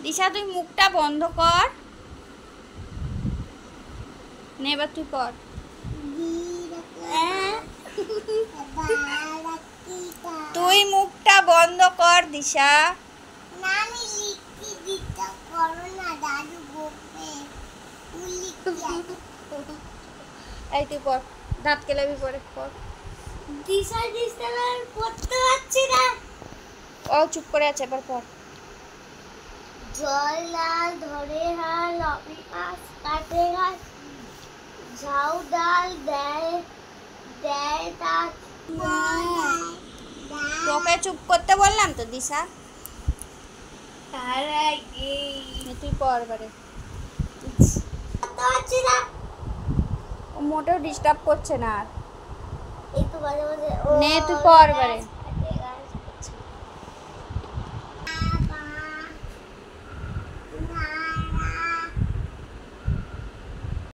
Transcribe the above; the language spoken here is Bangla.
দিশা তুই মুখটা বন্ধ কর। নে এবার তুই পড়। তুই মুখটা বন্ধ কর দিশা। এই তুই পড়, দাঁত কেলাবি পরে পড়। দিশা পড়তে পারছি না। ও চুপ করে আছে, এবার পড়। জল লাল ধরে হাল লবি মাছ কাটে গাছ ঝাউ ডাল দেয় দেয় তার তোকে চুপ করতে বললাম তো দিশা। তার আগে তুই পড় এবারে। পারছি না। ও মোটেও ডিস্টার্ব করছে না আর। এই তো মাঝে মাঝে নে তুই পড় এবারে।